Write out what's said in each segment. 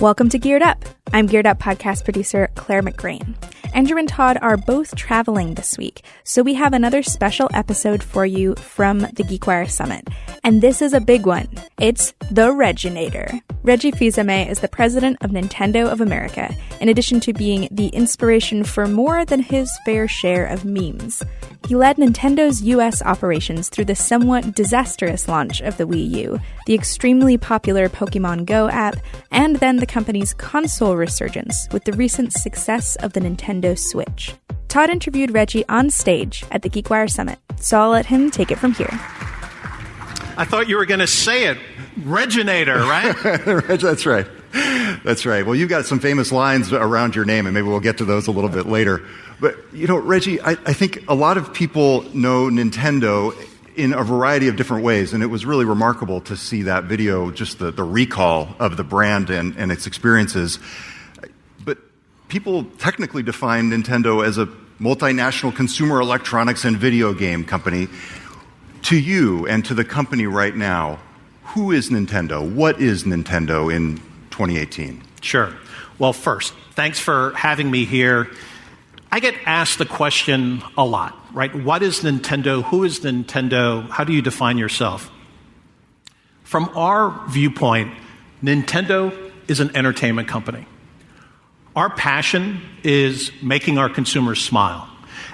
Welcome to Geared Up. I'm Geared Up podcast producer Claire McGrain. Andrew and Todd are both traveling this week, so we have another special episode for you from the GeekWire Summit. And this is a big one. It's the Regginator. Reggie Fils-Aime is the president of Nintendo of America, in addition to being the inspiration for more than his fair share of memes. He led Nintendo's US operations through the somewhat disastrous launch of the Wii U, the extremely popular Pokemon Go app, and then the company's console resurgence with the recent success of the Nintendo Switch. Todd interviewed Reggie on stage at the GeekWire Summit, so I'll let him take it from here. I thought you were going to say it. Regginator, right? That's right. That's right. Well, you've got some famous lines around your name, and maybe we'll get to those a little bit later. But, you know, Reggie, I think a lot of people know Nintendo in a variety of different ways, and it was really remarkable to see that video, just the recall of the brand and its experiences. But people technically define Nintendo as a multinational consumer electronics and video game company. To you and to the company right now, who is Nintendo? What is Nintendo in 2018? Sure. Well, first, thanks for having me here. I get asked the question a lot, right? What is Nintendo? Who is Nintendo? How do you define yourself? From our viewpoint, Nintendo is an entertainment company. Our passion is making our consumers smile.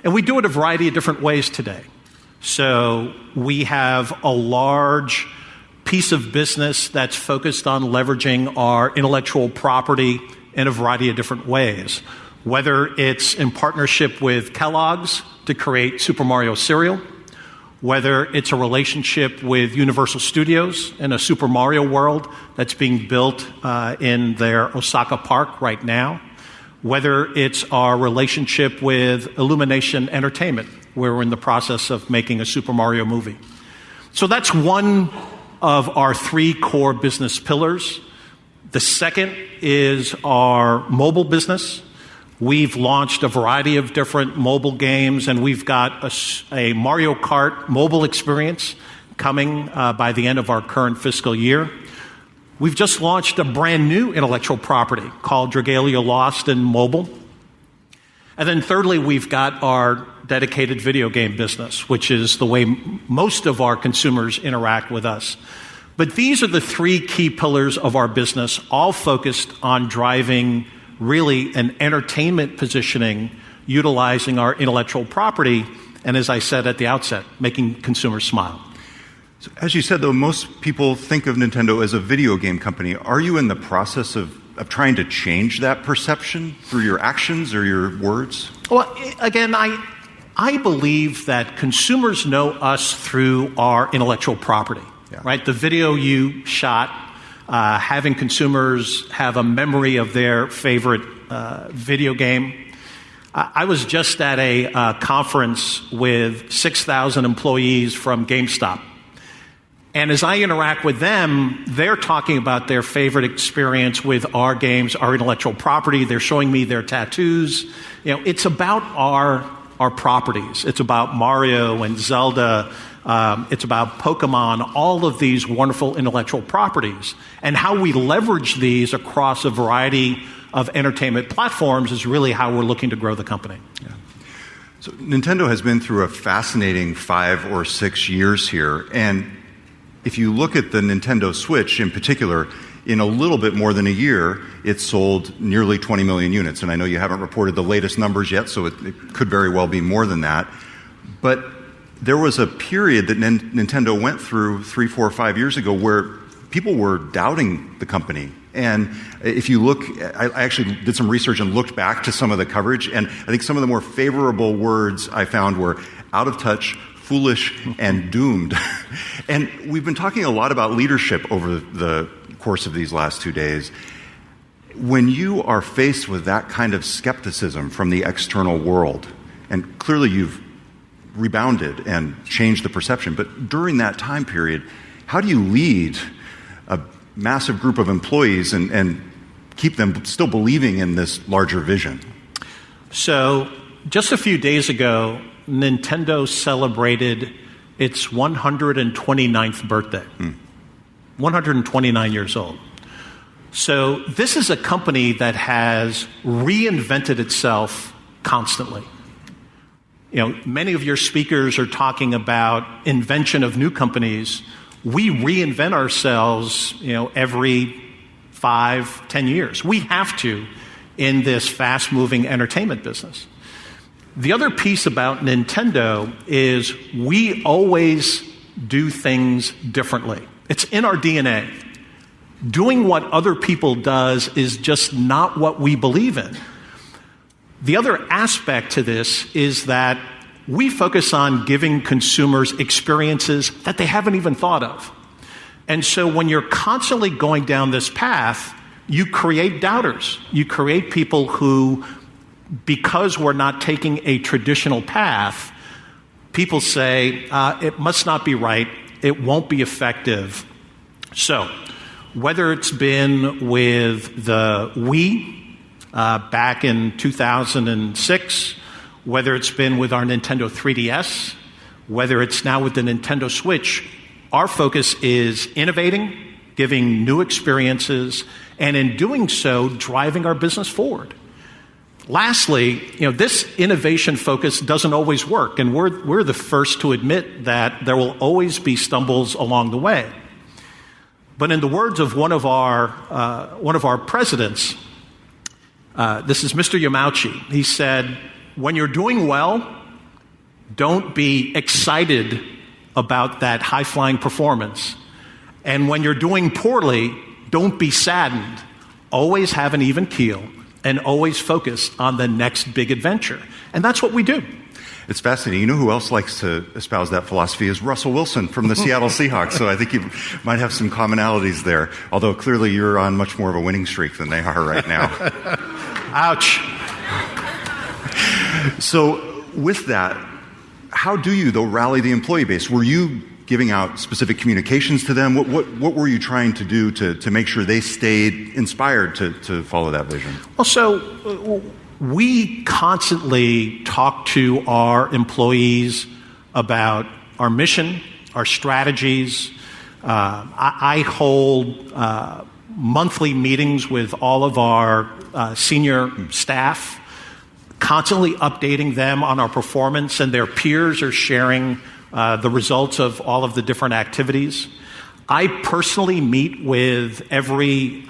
And we do it a variety of different ways today. So we have a large piece of business that's focused on leveraging our intellectual property in a variety of different ways, whether it's in partnership with Kellogg's to create Super Mario cereal, whether it's a relationship with Universal Studios in a Super Mario world that's being built in their Osaka park right now, whether it's our relationship with Illumination Entertainment, where we're in the process of making a Super Mario movie. So that's one of our three core business pillars. The second is our mobile business. We've launched a variety of different mobile games, and we've got a Mario Kart mobile experience coming by the end of our current fiscal year. We've just launched a brand new intellectual property called Dragalia Lost in mobile. And then thirdly, we've got our dedicated video game business, which is the way most of our consumers interact with us. But these are the three key pillars of our business, all focused on driving really an entertainment positioning, utilizing our intellectual property, and as I said at the outset, making consumers smile. So, as you said, though, most people think of Nintendo as a video game company. Are you in the process of trying to change that perception through your actions or your words? Well, again, I believe that consumers know us through our intellectual property, right? The video you shot, having consumers have a memory of their favorite video game. I was just at a conference with 6,000 employees from GameStop. And as I interact with them, they're talking about their favorite experience with our games, our intellectual property. They're showing me their tattoos. You know, it's about our properties. It's about Mario and Zelda. It's about Pokemon, all of these wonderful intellectual properties. And how we leverage these across a variety of entertainment platforms is really how we're looking to grow the company. Yeah. So Nintendo has been through a fascinating 5 or 6 years here. And if you look at the Nintendo Switch in particular, in a little bit more than a year, it sold nearly 20 million units. And I know you haven't reported the latest numbers yet, so it could very well be more than that. But there was a period that Nintendo went through 3, 4, 5 years ago where people were doubting the company. And if you look, I actually did some research and looked back to some of the coverage, and I think some of the more favorable words I found were out of touch, foolish, and doomed. And we've been talking a lot about leadership over the course of these last 2 days. When you are faced with that kind of skepticism from the external world, and clearly you've rebounded and changed the perception, but during that time period, how do you lead a massive group of employees and keep them still believing in this larger vision? So just a few days ago, Nintendo celebrated its 129th birthday. 129 years old. So this is a company that has reinvented itself constantly. Many of your speakers are talking about invention of new companies. We reinvent ourselves, every 5-10 years. We have to in this fast-moving entertainment business. The other piece about Nintendo is we always do things differently. It's in our DNA. Doing what other people does is just not what we believe in. The other aspect to this is that we focus on giving consumers experiences that they haven't even thought of. And so when you're constantly going down this path, you create doubters. You create people who, because we're not taking a traditional path, people say, it must not be right, it won't be effective. So, whether it's been with the Wii back in 2006, whether it's been with our Nintendo 3DS, whether it's now with the Nintendo Switch, our focus is innovating, giving new experiences, and in doing so, driving our business forward. Lastly, this innovation focus doesn't always work, and we're the first to admit that there will always be stumbles along the way. But in the words of one of our presidents, this is Mr. Yamauchi. He said, "When you're doing well, don't be excited about that high-flying performance, and when you're doing poorly, don't be saddened. Always have an even keel." And always focus on the next big adventure. And that's what we do. It's fascinating. You know who else likes to espouse that philosophy is Russell Wilson from the Seattle Seahawks. So I think you might have some commonalities there. Although clearly you're on much more of a winning streak than they are right now. Ouch. So with that, how do you, though, rally the employee base? Were you giving out specific communications to them? What were you trying to do to make sure they stayed inspired to follow that vision? Well, so we constantly talk to our employees about our mission, our strategies. I hold monthly meetings with all of our senior staff, constantly updating them on our performance, and their peers are sharing the results of all of the different activities. I personally meet with every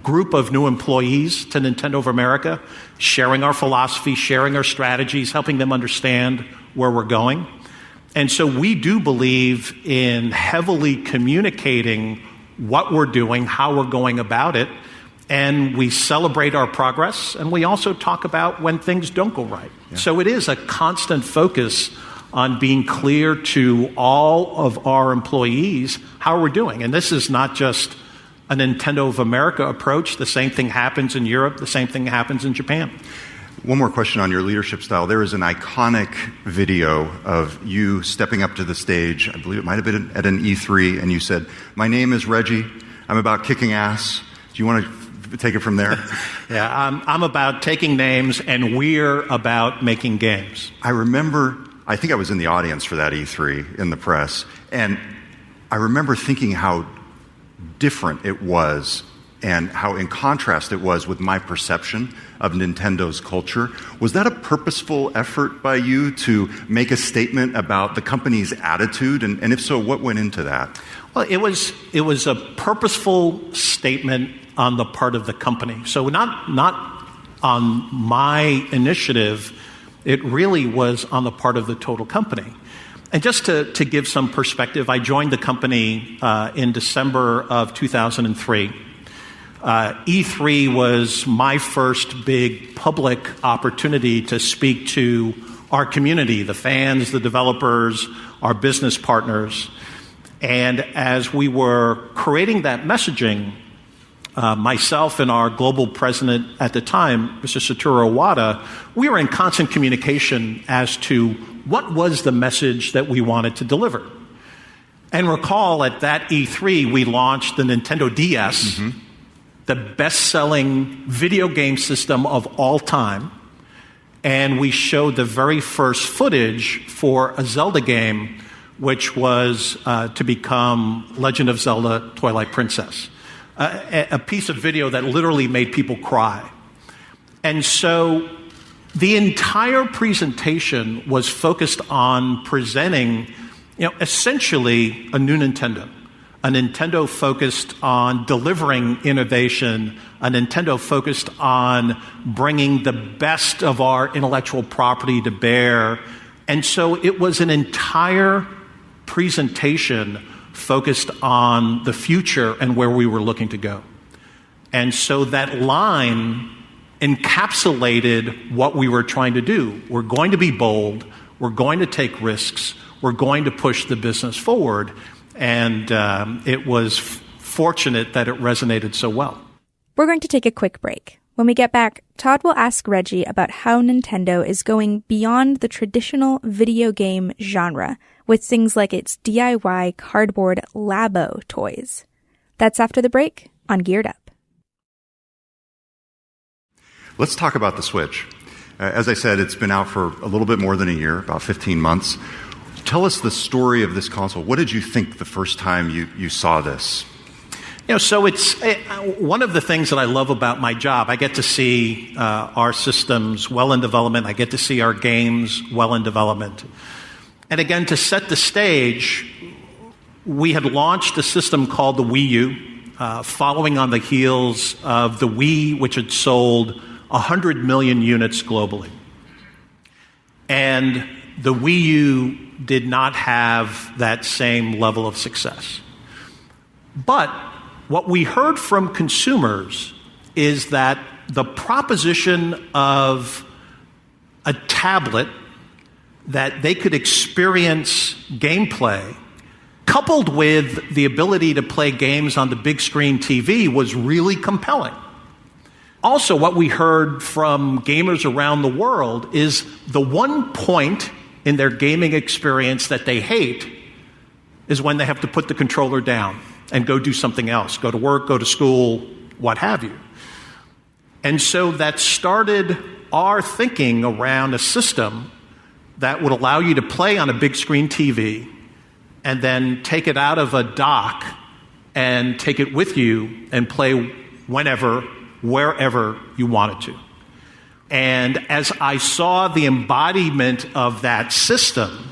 group of new employees to Nintendo of America, sharing our philosophy, sharing our strategies, helping them understand where we're going. And so we do believe in heavily communicating what we're doing, how we're going about it, and we celebrate our progress, and we also talk about when things don't go right. Yeah. So it is a constant focus on being clear to all of our employees how we're doing. And this is not just a Nintendo of America approach. The same thing happens in Europe. The same thing happens in Japan. One more question on your leadership style. There is an iconic video of you stepping up to the stage. I believe it might have been at an E3, and you said, "My name is Reggie. I'm about kicking ass." Do you want to take it from there? Yeah, I'm about taking names, and we're about making games. I think I was in the audience for that E3 in the press, and I remember thinking how different it was and how in contrast it was with my perception of Nintendo's culture. Was that a purposeful effort by you to make a statement about the company's attitude? And if so, what went into that? Well, it was a purposeful statement on the part of the company. So not on my initiative. It really was on the part of the total company. And just to give some perspective, I joined the company in December of 2003. E3 was my first big public opportunity to speak to our community, the fans, the developers, our business partners. And as we were creating that messaging, myself and our global president at the time, Mr. Satoru Iwata, we were in constant communication as to what was the message that we wanted to deliver. And recall at that E3, we launched the Nintendo DS, the best-selling video game system of all time. And we showed the very first footage for a Zelda game, which was to become Legend of Zelda: Twilight Princess. a piece of video that literally made people cry. And so the entire presentation was focused on presenting, essentially a new Nintendo. A Nintendo focused on delivering innovation, a Nintendo focused on bringing the best of our intellectual property to bear. And so it was an entire presentation focused on the future and where we were looking to go. And so that line encapsulated what we were trying to do. We're going to be bold, we're going to take risks, we're going to push the business forward. And it was fortunate that it resonated so well. We're going to take a quick break. When we get back, Todd will ask Reggie about how Nintendo is going beyond the traditional video game genre with things like its DIY cardboard Labo toys. That's after the break on Geared Up. Let's talk about the Switch. As I said, it's been out for a little bit more than a year, about 15 months. Tell us the story of this console. What did you think the first time you saw this? So it's one of the things that I love about my job. I get to see our systems well in development. I get to see our games well in development. And again, to set the stage, we had launched a system called the Wii U, following on the heels of the Wii, which had sold 100 million units globally. And the Wii U did not have that same level of success. But what we heard from consumers is that the proposition of a tablet that they could experience gameplay, coupled with the ability to play games on the big screen TV, was really compelling. Also, what we heard from gamers around the world is the one point in their gaming experience that they hate is when they have to put the controller down and go do something else, go to work, go to school, what have you. And so that started our thinking around a system that would allow you to play on a big screen TV and then take it out of a dock and take it with you and play whenever, wherever you wanted to. And as I saw the embodiment of that system,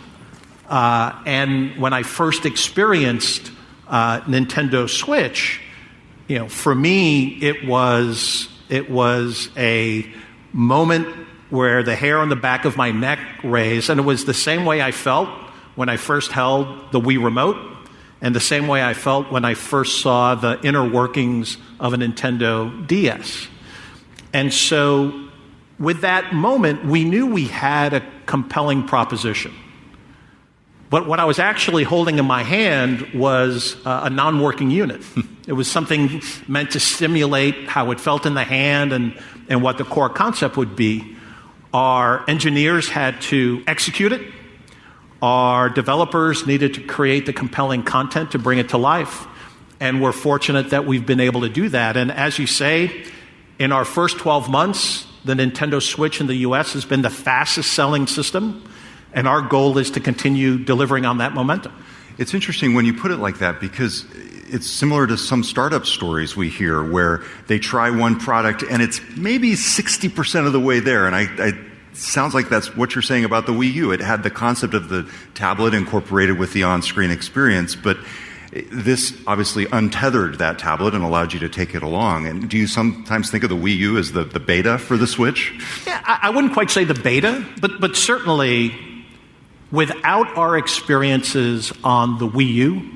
and when I first experienced Nintendo Switch, for me it was a moment where the hair on the back of my neck raised, and it was the same way I felt when I first held the Wii remote, and the same way I felt when I first saw the inner workings of a Nintendo DS. And so with that moment, we knew we had a compelling proposition. But what I was actually holding in my hand was a non-working unit. It was something meant to stimulate how it felt in the hand and what the core concept would be. Our engineers had to execute it. Our developers needed to create the compelling content to bring it to life. And we're fortunate that we've been able to do that. And as you say, in our first 12 months, the Nintendo Switch in the US has been the fastest selling system, and our goal is to continue delivering on that momentum. It's interesting when you put it like that, because it's similar to some startup stories we hear where they try one product and it's maybe 60% of the way there. And it sounds like that's what you're saying about the Wii U. It had the concept of the tablet incorporated with the on-screen experience, but this obviously untethered that tablet and allowed you to take it along. And do you sometimes think of the Wii U as the beta for the Switch? Yeah, I wouldn't quite say the beta, but certainly without our experiences on the Wii U,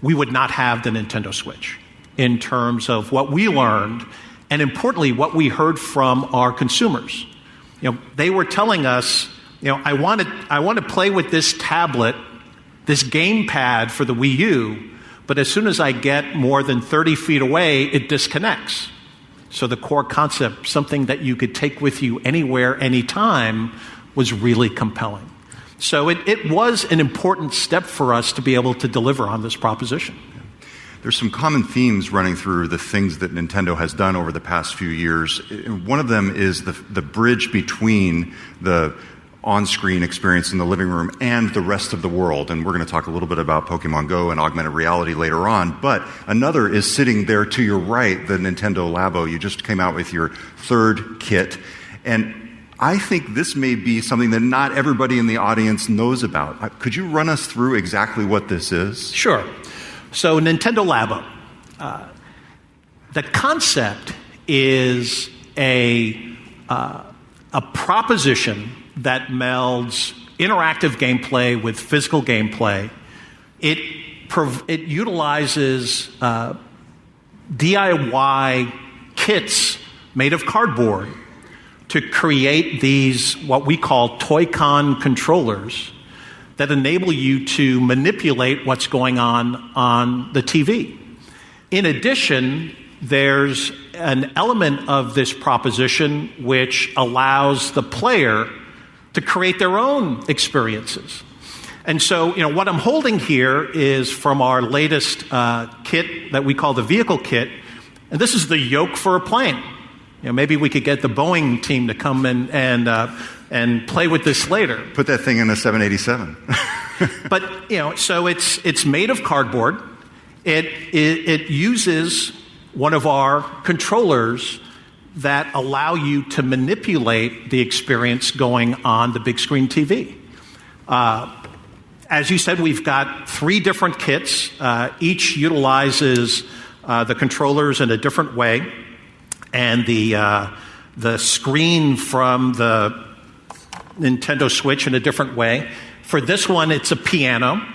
we would not have the Nintendo Switch in terms of what we learned and, importantly, what we heard from our consumers. They were telling us, I want to play with this tablet, this gamepad for the Wii U, but as soon as I get more than 30 feet away, it disconnects. So the core concept, something that you could take with you anywhere, anytime, was really compelling. So it was an important step for us to be able to deliver on this proposition. There's some common themes running through the things that Nintendo has done over the past few years. One of them is the bridge between the on-screen experience in the living room and the rest of the world. And we're going to talk a little bit about Pokemon Go and augmented reality later on. But another is sitting there to your right, the Nintendo Labo. You just came out with your third kit. And I think this may be something that not everybody in the audience knows about. Could you run us through exactly what this is? Sure. So Nintendo Labo. The concept is a proposition that melds interactive gameplay with physical gameplay. It utilizes DIY kits made of cardboard to create these, what we call Toy-Con controllers, that enable you to manipulate what's going on the TV. In addition, there's an element of this proposition which allows the player to create their own experiences. And so, what I'm holding here is from our latest kit that we call the vehicle kit, and this is the yoke for a plane. Maybe we could get the Boeing team to come and play with this later. Put that thing in a 787. But so it's made of cardboard. It uses one of our controllers that allow you to manipulate the experience going on the big screen TV. As you said, we've got 3 different kits. Each utilizes the controllers in a different way, and the screen from the Nintendo Switch in a different way. For this one, it's a piano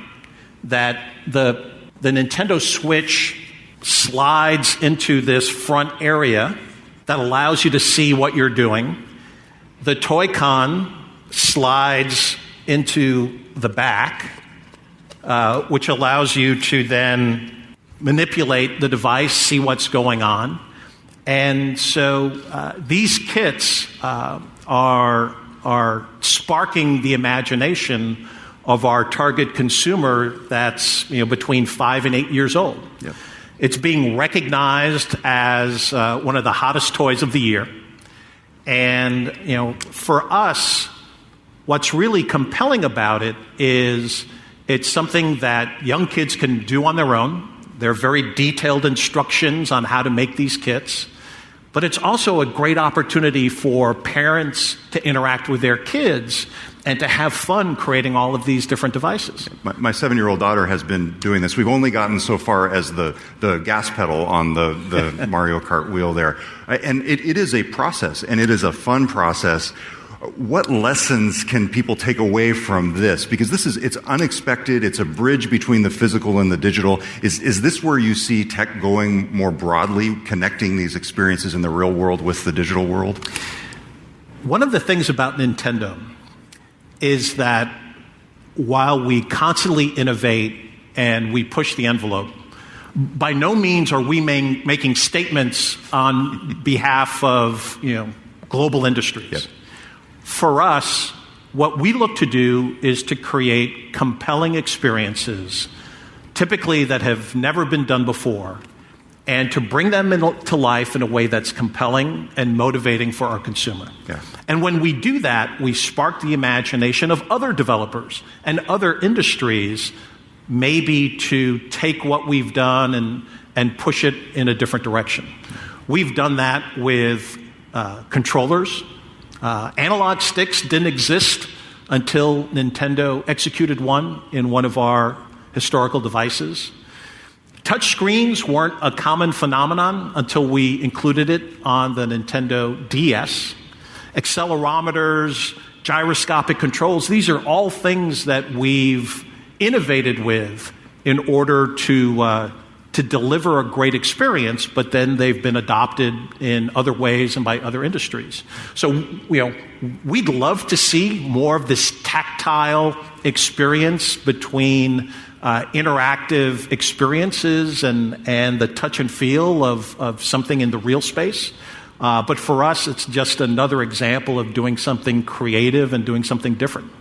that the Nintendo Switch slides into this front area that allows you to see what you're doing. The Toy-Con slides into the back, which allows you to then manipulate the device, see what's going on. And so these kits are sparking the imagination of our target consumer that's between 5 and 8 years old. Yep. It's being recognized as one of the hottest toys of the year. And for us, what's really compelling about it is it's something that young kids can do on their own. There are very detailed instructions on how to make these kits. But it's also a great opportunity for parents to interact with their kids and to have fun creating all of these different devices. My 7-year-old daughter has been doing this. We've only gotten so far as the gas pedal on the Mario Kart wheel there. And it is a process, and it is a fun process. What lessons can people take away from this? Because it's unexpected. It's a bridge between the physical and the digital. Is this where you see tech going more broadly, connecting these experiences in the real world with the digital world? One of the things about Nintendo is that while we constantly innovate and we push the envelope, by no means are we making statements on behalf of global industries. Yep. For us, what we look to do is to create compelling experiences, typically that have never been done before, and to bring them to life in a way that's compelling and motivating for our consumer. Yeah. And when we do that, we spark the imagination of other developers and other industries, maybe to take what we've done and push it in a different direction. We've done that with controllers. Analog sticks didn't exist until Nintendo executed one in one of our historical devices. Touch screens weren't a common phenomenon until we included it on the Nintendo DS. Accelerometers, gyroscopic controls, these are all things that we've innovated with in order to deliver a great experience, but then they've been adopted in other ways and by other industries. So, we'd love to see more of this tactile experience between interactive experiences and the touch and feel of something in the real space. But for us, it's just another example of doing something creative and doing something different.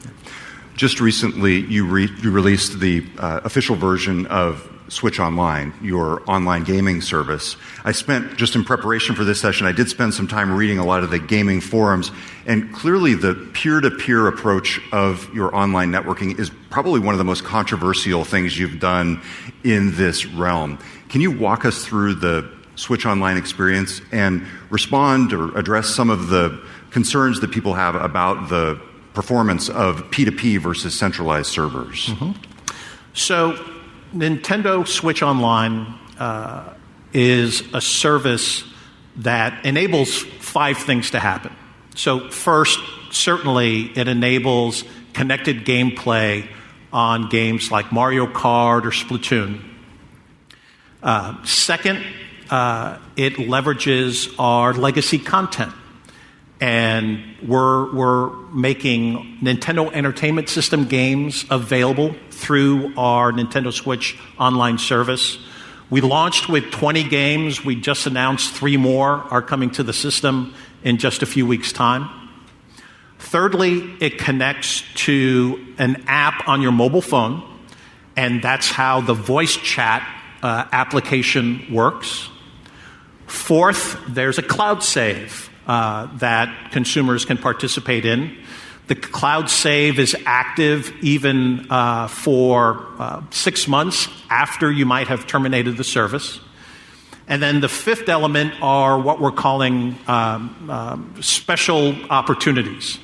Just recently, you released the official version of Switch Online, your online gaming service. I spent, just in preparation for this session, I did spend some time reading a lot of the gaming forums, and clearly the peer-to-peer approach of your online networking is probably one of the most controversial things you've done in this realm. Can you walk us through the Switch Online experience and respond or address some of the concerns that people have about the performance of P2P versus centralized servers? Mm-hmm. So Nintendo Switch Online is a service that enables 5 things to happen. So first, certainly it enables connected gameplay on games like Mario Kart or Splatoon. Second, it leverages our legacy content. And we're making Nintendo Entertainment System games available through our Nintendo Switch Online service. We launched with 20 games. We just announced 3 more are coming to the system in just a few weeks' time. Thirdly, it connects to an app on your mobile phone, and that's how the voice chat application works. Fourth, there's a cloud save that consumers can participate in. The cloud save is active even for 6 months after you might have terminated the service. And then the fifth element are what we're calling special opportunities.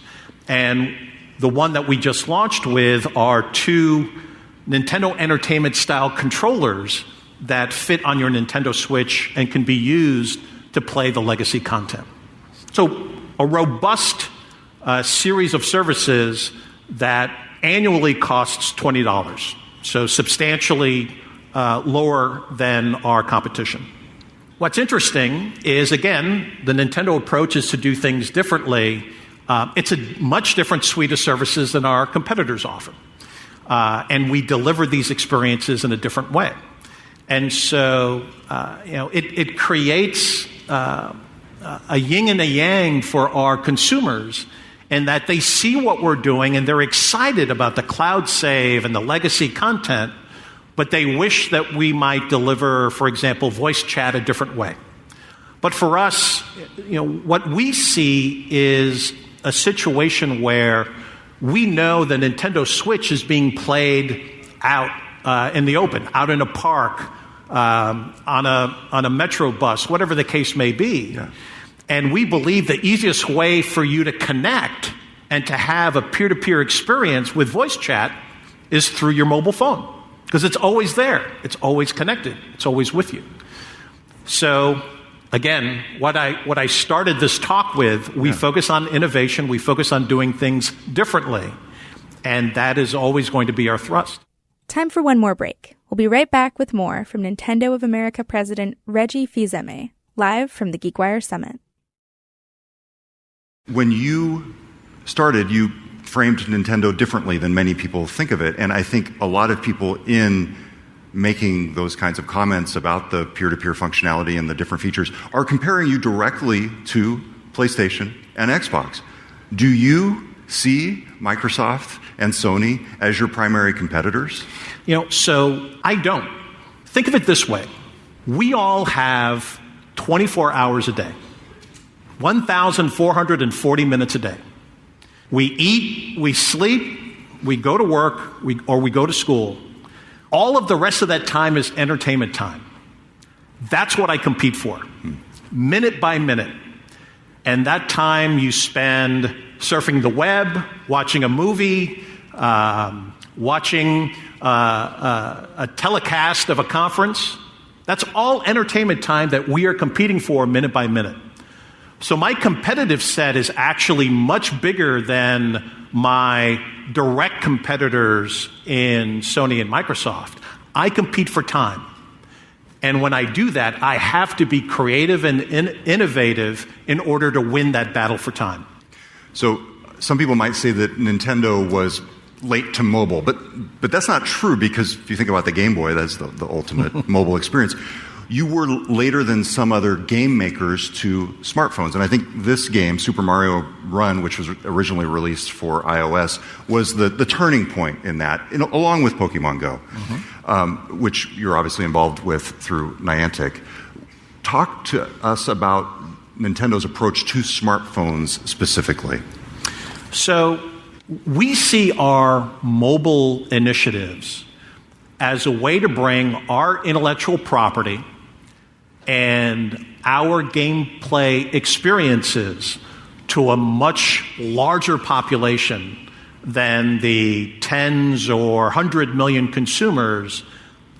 And the one that we just launched with are 2 Nintendo Entertainment style controllers that fit on your Nintendo Switch and can be used to play the legacy content. So a robust series of services that annually costs $20, so substantially lower than our competition. What's interesting is, again, the Nintendo approach is to do things differently. It's a much different suite of services than our competitors offer. And we deliver these experiences in a different way. And so, it creates a yin and a yang for our consumers, in that they see what we're doing and they're excited about the cloud save and the legacy content, but they wish that we might deliver, for example, voice chat a different way. But for us, what we see is a situation where we know the Nintendo Switch is being played out in the open, out in a park, on a metro bus, whatever the case may be. Yeah. And we believe the easiest way for you to connect and to have a peer-to-peer experience with voice chat is through your mobile phone, because it's always there. It's always connected. It's always with you. So, again, what I started this talk with, we focus on innovation. We focus on doing things differently. And that is always going to be our thrust. Time for one more break. We'll be right back with more from Nintendo of America President Reggie Fils-Aime, live from the GeekWire Summit. When you started, you framed Nintendo differently than many people think of it, and I think a lot of people in making those kinds of comments about the peer-to-peer functionality and the different features are comparing you directly to PlayStation and Xbox. Do you see Microsoft and Sony as your primary competitors? So I don't. Think of it this way. We all have 24 hours a day. 1,440 minutes a day. We eat, we sleep, we go to work, or we go to school. All of the rest of that time is entertainment time. That's what I compete for, minute by minute. And that time you spend surfing the web, watching a movie, watching a telecast of a conference. That's all entertainment time that we are competing for minute by minute. So my competitive set is actually much bigger than my direct competitors in Sony and Microsoft. I compete for time. And when I do that, I have to be creative and innovative in order to win that battle for time. So some people might say that Nintendo was late to mobile, but that's not true, because if you think about the Game Boy, that's the ultimate mobile experience. you were later than some other game makers to smartphones. And I think this game, Super Mario Run, which was originally released for iOS, was the turning point in that, along with Pokemon Go, which you're obviously involved with through Niantic. Talk to us about Nintendo's approach to smartphones specifically. So we see our mobile initiatives as a way to bring our intellectual property and our gameplay experiences to a much larger population than the tens or 100 million consumers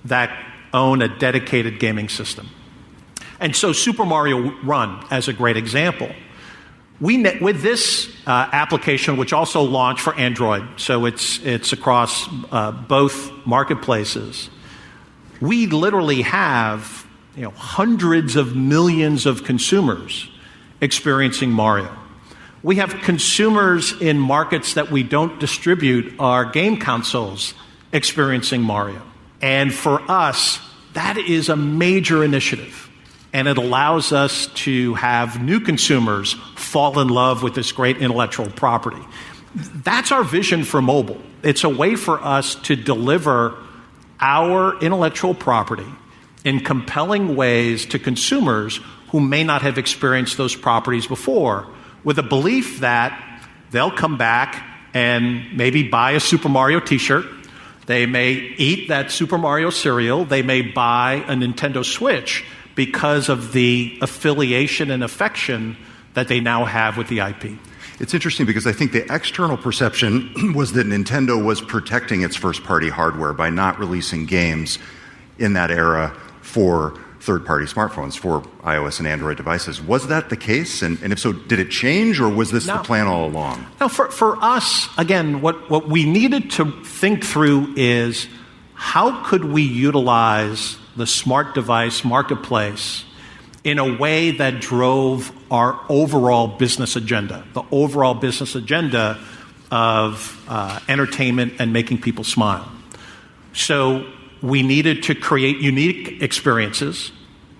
that own a dedicated gaming system. And so Super Mario Run, as a great example, with this application, which also launched for Android, so it's across both marketplaces, we literally have hundreds of millions of consumers experiencing Mario. We have consumers in markets that we don't distribute our game consoles experiencing Mario. And for us, that is a major initiative. And it allows us to have new consumers fall in love with this great intellectual property. That's our vision for mobile. It's a way for us to deliver our intellectual property in compelling ways to consumers who may not have experienced those properties before, with a belief that they'll come back and maybe buy a Super Mario t-shirt. They may eat that Super Mario cereal. They may buy a Nintendo Switch because of the affiliation and affection that they now have with the IP. It's interesting because I think the external perception was that Nintendo was protecting its first-party hardware by not releasing games in that era for third-party smartphones, for iOS and Android devices. Was that the case? And if so, did it change, or was this the plan all along? No, for us, again, what we needed to think through is how could we utilize the smart device marketplace in a way that drove our overall business agenda, the overall business agenda of entertainment and making people smile. So we needed to create unique experiences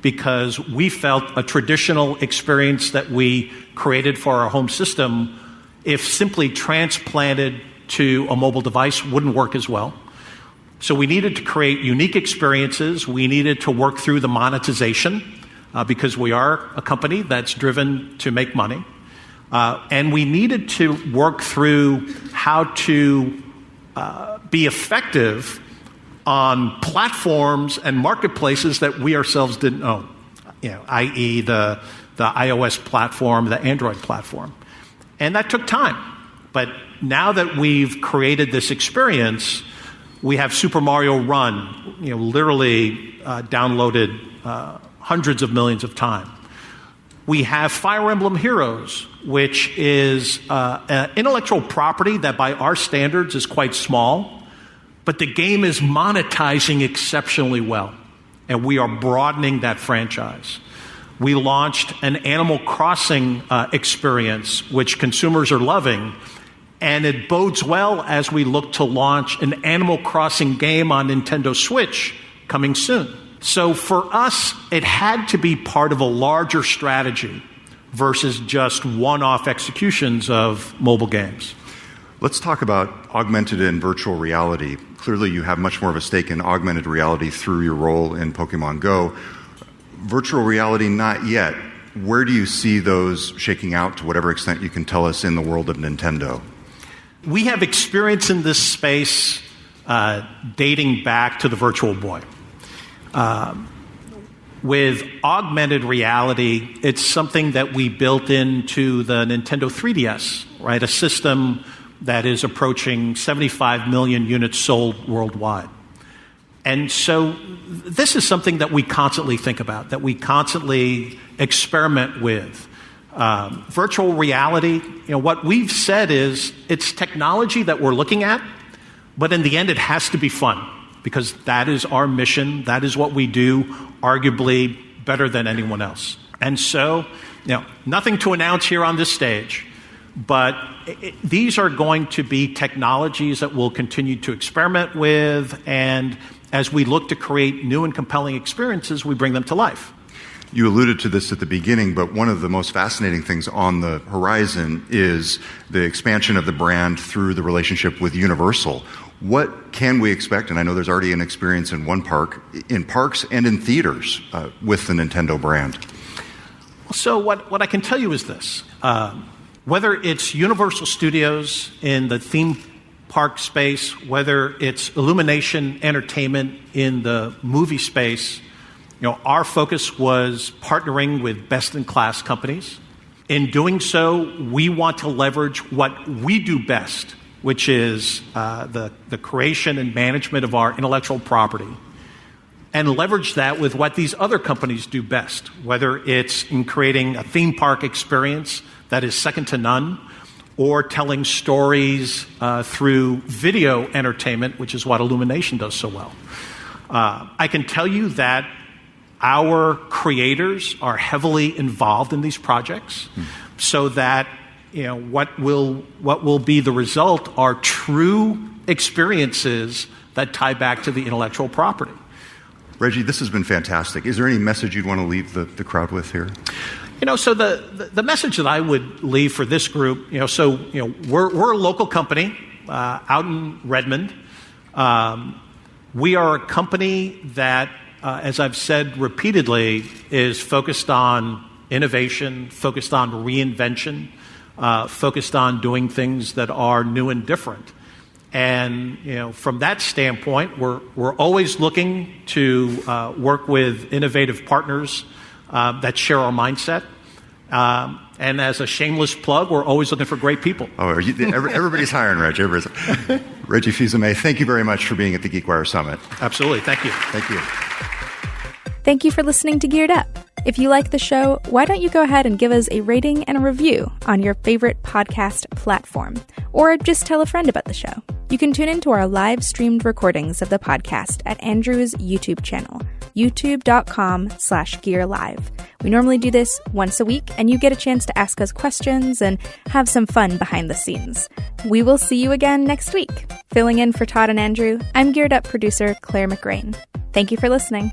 because we felt a traditional experience that we created for our home system, if simply transplanted to a mobile device, wouldn't work as well. So we needed to create unique experiences. We needed to work through the monetization because we are a company that's driven to make money. And we needed to work through how to be effective on platforms and marketplaces that we ourselves didn't own, i.e. the iOS platform, the Android platform. And that took time. But now that we've created this experience, we have Super Mario Run, literally downloaded hundreds of millions of times. We have Fire Emblem Heroes, which is an intellectual property that by our standards is quite small, but the game is monetizing exceptionally well, and we are broadening that franchise. We launched an Animal Crossing experience, which consumers are loving, and it bodes well as we look to launch an Animal Crossing game on Nintendo Switch coming soon. So for us, it had to be part of a larger strategy versus just one-off executions of mobile games. Let's talk about augmented and virtual reality. Clearly, you have much more of a stake in augmented reality through your role in Pokemon Go. Virtual reality, not yet. Where do you see those shaking out, to whatever extent you can tell us, in the world of Nintendo? We have experience in this space dating back to the Virtual Boy. With augmented reality, it's something that we built into the Nintendo 3DS, right? A system that is approaching 75 million units sold worldwide. And so this is something that we constantly think about, that we constantly experiment with. Virtual reality, what we've said is it's technology that we're looking at, but in the end it has to be fun, because that is our mission, that is what we do, arguably better than anyone else. And so, nothing to announce here on this stage, but these are going to be technologies that we'll continue to experiment with, and as we look to create new and compelling experiences, we bring them to life. You alluded to this at the beginning, but one of the most fascinating things on the horizon is the expansion of the brand through the relationship with Universal. What can we expect? And I know there's already an experience in one park, in parks and in theaters with the Nintendo brand. So what I can tell you is this. Whether it's Universal Studios in the theme park space, whether it's Illumination Entertainment in the movie space, our focus was partnering with best-in-class companies. In doing so, we want to leverage what we do best, which is the creation and management of our intellectual property, and leverage that with what these other companies do best, whether it's in creating a theme park experience that is second to none, or telling stories through video entertainment, which is what Illumination does so well. I can tell you that our creators are heavily involved in these projects, so that what will be the result are true experiences that tie back to the intellectual property. Reggie, this has been fantastic. Is there any message you'd want to leave the crowd with here? So the message that I would leave for this group, we're a local company out in Redmond. We are a company that, as I've said repeatedly, is focused on innovation, focused on reinvention, focused on doing things that are new and different. And from that standpoint, we're always looking to work with innovative partners that share our mindset. And as a shameless plug, we're always looking for great people. Oh, everybody's hiring, Reggie. Reggie Fils-Aime, thank you very much for being at the GeekWire Summit. Absolutely. Thank you. Thank you. Thank you for listening to Geared Up. If you like the show, why don't you go ahead and give us a rating and a review on your favorite podcast platform, or just tell a friend about the show. You can tune into our live streamed recordings of the podcast at Andrew's YouTube channel, youtube.com/gearlive. We normally do this once a week, and you get a chance to ask us questions and have some fun behind the scenes. We will see you again next week. Filling in for Todd and Andrew, I'm Geared Up producer Claire McGrain. Thank you for listening.